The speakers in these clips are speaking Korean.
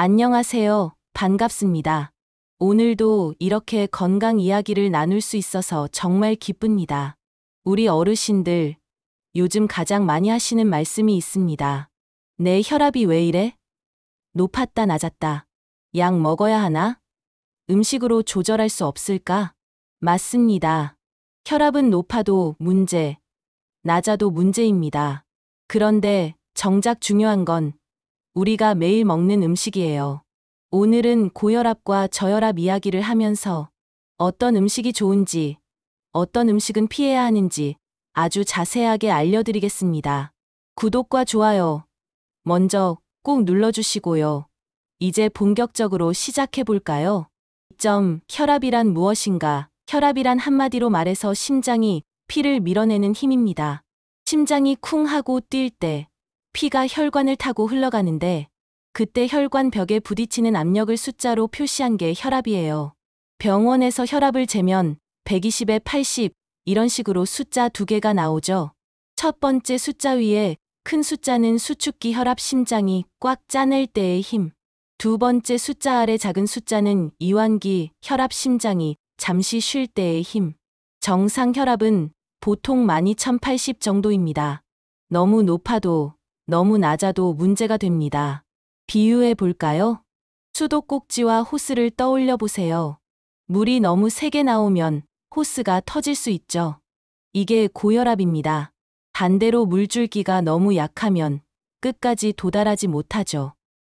안녕하세요. 반갑습니다. 오늘도 이렇게 건강 이야기를 나눌 수 있어서 정말 기쁩니다. 우리 어르신들, 요즘 가장 많이 하시는 말씀이 있습니다. 내 혈압이 왜 이래? 높았다 낮았다. 약 먹어야 하나? 음식으로 조절할 수 없을까? 맞습니다. 혈압은 높아도 문제, 낮아도 문제입니다. 그런데 정작 중요한 건 우리가 매일 먹는 음식이에요. 오늘은 고혈압과 저혈압 이야기를 하면서 어떤 음식이 좋은지, 어떤 음식은 피해야 하는지 아주 자세하게 알려드리겠습니다. 구독과 좋아요 먼저 꼭 눌러주시고요. 이제 본격적으로 시작해볼까요? 혈압이란 무엇인가? 혈압이란 한마디로 말해서 심장이 피를 밀어내는 힘입니다. 심장이 쿵 하고 뛸 때 피가 혈관을 타고 흘러가는데 그때 혈관 벽에 부딪히는 압력을 숫자로 표시한 게 혈압이에요. 병원에서 혈압을 재면 120에 80 이런 식으로 숫자 두 개가 나오죠. 첫 번째 숫자 위에 큰 숫자는 수축기 혈압 심장이 꽉 짜낼 때의 힘. 두 번째 숫자 아래 작은 숫자는 이완기 혈압 심장이 잠시 쉴 때의 힘. 정상 혈압은 보통 12,080 정도입니다. 너무 높아도 너무 낮아도 문제가 됩니다. 비유해 볼까요? 수도꼭지와 호스를 떠올려 보세요. 물이 너무 세게 나오면 호스가 터질 수 있죠. 이게 고혈압입니다. 반대로 물줄기가 너무 약하면 끝까지 도달하지 못하죠.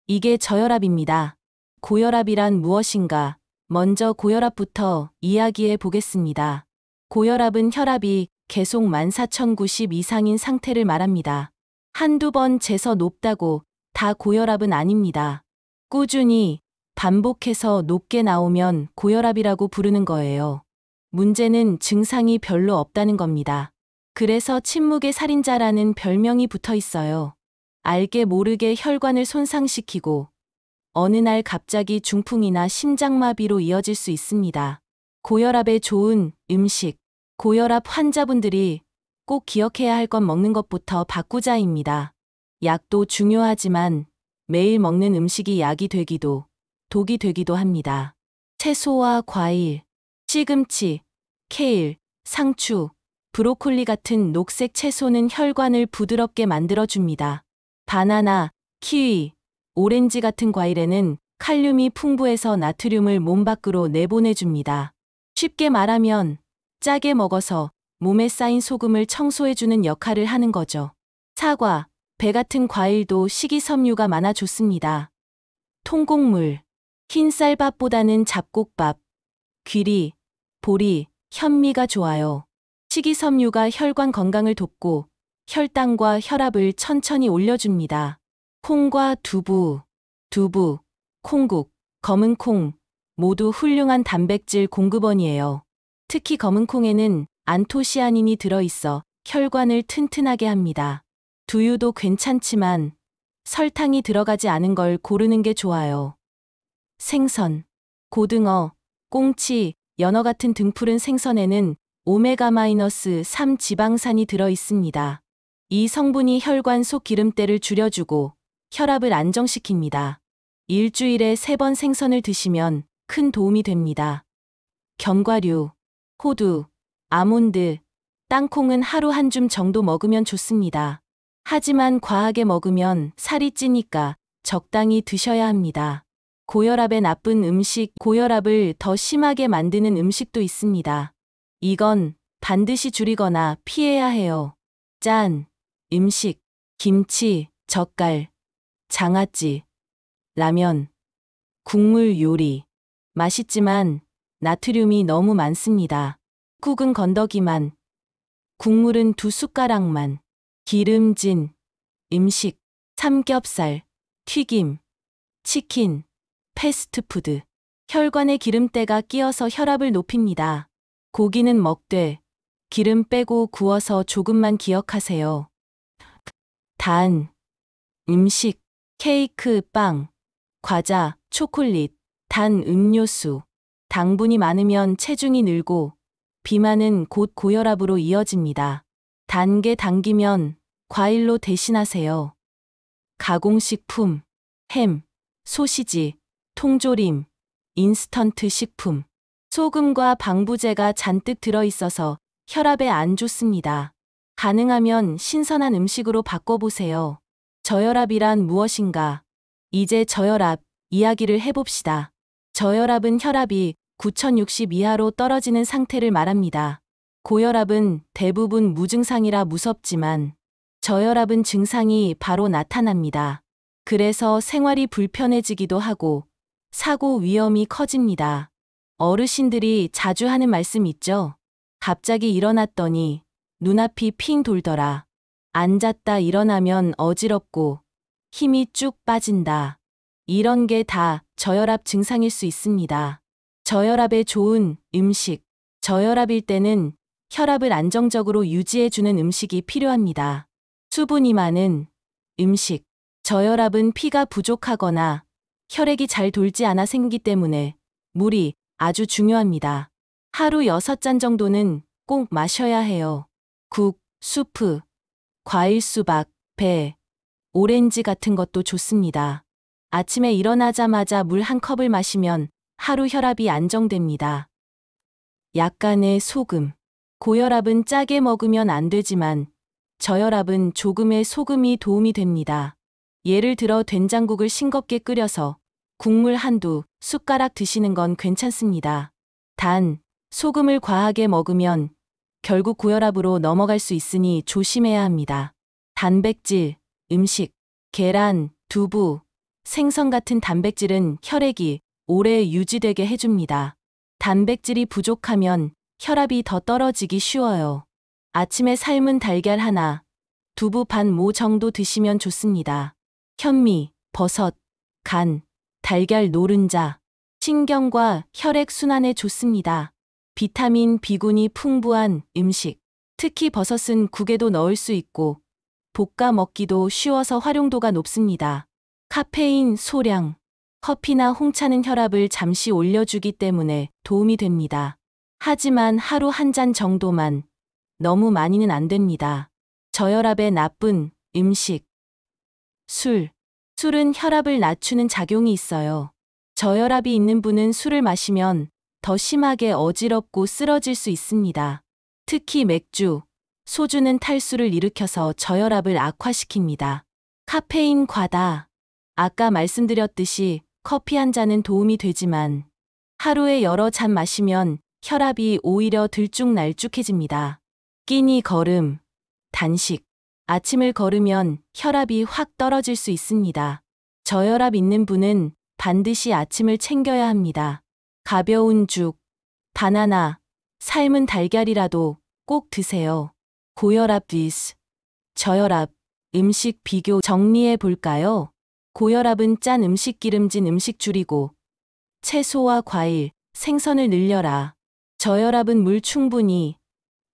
이게 저혈압입니다. 고혈압이란 무엇인가? 먼저 고혈압부터 이야기해 보겠습니다. 고혈압은 혈압이 계속 14,090 이상인 상태를 말합니다. 한두 번 재서 높다고 다 고혈압은 아닙니다. 꾸준히 반복해서 높게 나오면 고혈압이라고 부르는 거예요. 문제는 증상이 별로 없다는 겁니다. 그래서 침묵의 살인자라는 별명이 붙어 있어요. 알게 모르게 혈관을 손상시키고 어느 날 갑자기 중풍이나 심장마비로 이어질 수 있습니다. 고혈압에 좋은 음식. 고혈압 환자분들이 꼭 기억해야 할 건 먹는 것부터 바꾸자입니다. 약도 중요하지만 매일 먹는 음식이 약이 되기도, 독이 되기도 합니다. 채소와 과일, 시금치, 케일, 상추, 브로콜리 같은 녹색 채소는 혈관을 부드럽게 만들어줍니다. 바나나, 키위, 오렌지 같은 과일에는 칼륨이 풍부해서 나트륨을 몸 밖으로 내보내줍니다. 쉽게 말하면 짜게 먹어서 몸에 쌓인 소금을 청소해주는 역할을 하는 거죠. 사과, 배 같은 과일도 식이섬유가 많아 좋습니다. 통곡물, 흰쌀밥보다는 잡곡밥, 귀리, 보리, 현미가 좋아요. 식이섬유가 혈관 건강을 돕고 혈당과 혈압을 천천히 올려줍니다. 콩과 두부, 콩국, 검은 콩 모두 훌륭한 단백질 공급원이에요. 특히 검은 콩에는 안토시아닌이 들어있어 혈관을 튼튼하게 합니다. 두유도 괜찮지만 설탕이 들어가지 않은 걸 고르는 게 좋아요. 생선, 고등어, 꽁치, 연어 같은 등푸른 생선에는 오메가-3 지방산이 들어 있습니다. 이 성분이 혈관 속 기름때를 줄여주고 혈압을 안정시킵니다. 일주일에 3번 생선을 드시면 큰 도움이 됩니다. 견과류, 호두, 아몬드, 땅콩은 하루 한 줌 정도 먹으면 좋습니다. 하지만 과하게 먹으면 살이 찌니까 적당히 드셔야 합니다. 고혈압에 나쁜 음식, 고혈압을 더 심하게 만드는 음식도 있습니다. 이건 반드시 줄이거나 피해야 해요. 짠 음식, 김치, 젓갈, 장아찌, 라면, 국물 요리. 맛있지만 나트륨이 너무 많습니다. 국은 건더기만, 국물은 2숟가락만. 기름진 음식, 삼겹살, 튀김, 치킨, 패스트푸드. 혈관에 기름때가 끼어서 혈압을 높입니다. 고기는 먹되 기름 빼고 구워서 조금만 기억하세요. 단 음식, 케이크, 빵, 과자, 초콜릿, 단 음료수. 당분이 많으면 체중이 늘고 비만은 곧 고혈압으로 이어집니다. 단 게 당기면 과일로 대신하세요. 가공식품, 햄, 소시지, 통조림, 인스턴트 식품, 소금과 방부제가 잔뜩 들어있어서 혈압에 안 좋습니다. 가능하면 신선한 음식으로 바꿔보세요. 저혈압이란 무엇인가? 이제 저혈압 이야기를 해봅시다. 저혈압은 혈압이 9060 이하로 떨어지는 상태를 말합니다. 고혈압은 대부분 무증상이라 무섭지만 저혈압은 증상이 바로 나타납니다. 그래서 생활이 불편해지기도 하고 사고 위험이 커집니다. 어르신들이 자주 하는 말씀 있죠? 갑자기 일어났더니 눈앞이 핑 돌더라. 앉았다 일어나면 어지럽고 힘이 쭉 빠진다. 이런 게 다 저혈압 증상일 수 있습니다. 저혈압에 좋은 음식. 저혈압일 때는 혈압을 안정적으로 유지해주는 음식이 필요합니다. 수분이 많은 음식. 저혈압은 피가 부족하거나 혈액이 잘 돌지 않아 생기기 때문에 물이 아주 중요합니다. 하루 6잔 정도는 꼭 마셔야 해요. 국, 수프, 과일 수박, 배, 오렌지 같은 것도 좋습니다. 아침에 일어나자마자 물 한 컵을 마시면 하루 혈압이 안정됩니다. 약간의 소금. 고혈압은 짜게 먹으면 안 되지만 저혈압은 조금의 소금이 도움이 됩니다. 예를 들어 된장국을 싱겁게 끓여서 국물 한두 숟가락 드시는 건 괜찮습니다. 단, 소금을 과하게 먹으면 결국 고혈압으로 넘어갈 수 있으니 조심해야 합니다. 단백질, 음식, 계란, 두부, 생선 같은 단백질은 혈액이 오래 유지되게 해줍니다. 단백질이 부족하면 혈압이 더 떨어지기 쉬워요. 아침에 삶은 달걀 하나, 두부 반 모 정도 드시면 좋습니다. 현미, 버섯, 간, 달걀 노른자, 신경과 혈액 순환에 좋습니다. 비타민 B군이 풍부한 음식, 특히 버섯은 국에도 넣을 수 있고 볶아 먹기도 쉬워서 활용도가 높습니다. 카페인 소량, 커피나 홍차는 혈압을 잠시 올려주기 때문에 도움이 됩니다. 하지만 하루 한 잔 정도만, 너무 많이는 안 됩니다. 저혈압에 나쁜 음식. 술. 술은 혈압을 낮추는 작용이 있어요. 저혈압이 있는 분은 술을 마시면 더 심하게 어지럽고 쓰러질 수 있습니다. 특히 맥주, 소주는 탈수를 일으켜서 저혈압을 악화시킵니다. 카페인 과다. 아까 말씀드렸듯이 커피 한 잔은 도움이 되지만 하루에 여러 잔 마시면 혈압이 오히려 들쭉날쭉해집니다. 끼니 걸음, 단식. 아침을 걸으면 혈압이 확 떨어질 수 있습니다. 저혈압 있는 분은 반드시 아침을 챙겨야 합니다. 가벼운 죽, 바나나, 삶은 달걀이라도 꼭 드세요. 고혈압 vs 저혈압, 음식 비교 정리해 볼까요? 고혈압은 짠 음식 기름진 음식 줄이고 채소와 과일, 생선을 늘려라. 저혈압은 물 충분히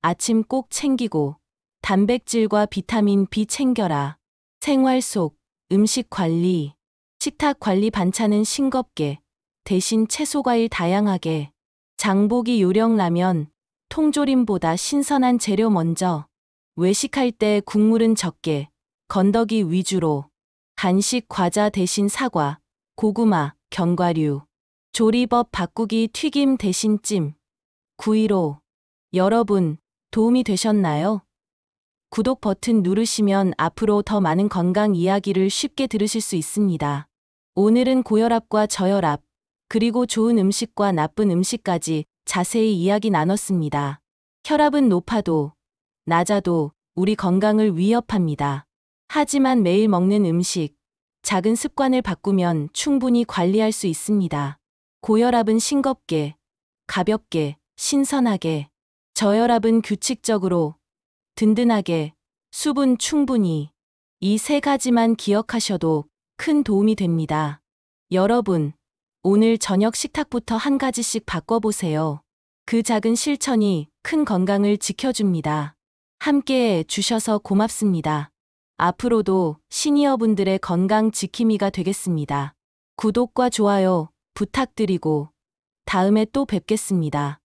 아침 꼭 챙기고 단백질과 비타민 B 챙겨라. 생활 속 음식 관리, 식탁 관리 반찬은 싱겁게, 대신 채소 과일 다양하게. 장보기 요령 라면, 통조림보다 신선한 재료 먼저. 외식할 때 국물은 적게, 건더기 위주로. 간식 과자 대신 사과, 고구마, 견과류. 조리법 바꾸기 튀김 대신 찜. 915. 여러분, 도움이 되셨나요? 구독 버튼 누르시면 앞으로 더 많은 건강 이야기를 쉽게 들으실 수 있습니다. 오늘은 고혈압과 저혈압, 그리고 좋은 음식과 나쁜 음식까지 자세히 이야기 나눴습니다. 혈압은 높아도, 낮아도 우리 건강을 위협합니다. 하지만 매일 먹는 음식, 작은 습관을 바꾸면 충분히 관리할 수 있습니다. 고혈압은 싱겁게, 가볍게, 신선하게. 저혈압은 규칙적으로, 든든하게, 수분 충분히. 이 세 가지만 기억하셔도 큰 도움이 됩니다. 여러분, 오늘 저녁 식탁부터 한 가지씩 바꿔보세요. 그 작은 실천이 큰 건강을 지켜줍니다. 함께 해주셔서 고맙습니다. 앞으로도 시니어분들의 건강 지킴이가 되겠습니다. 구독과 좋아요 부탁드리고 다음에 또 뵙겠습니다.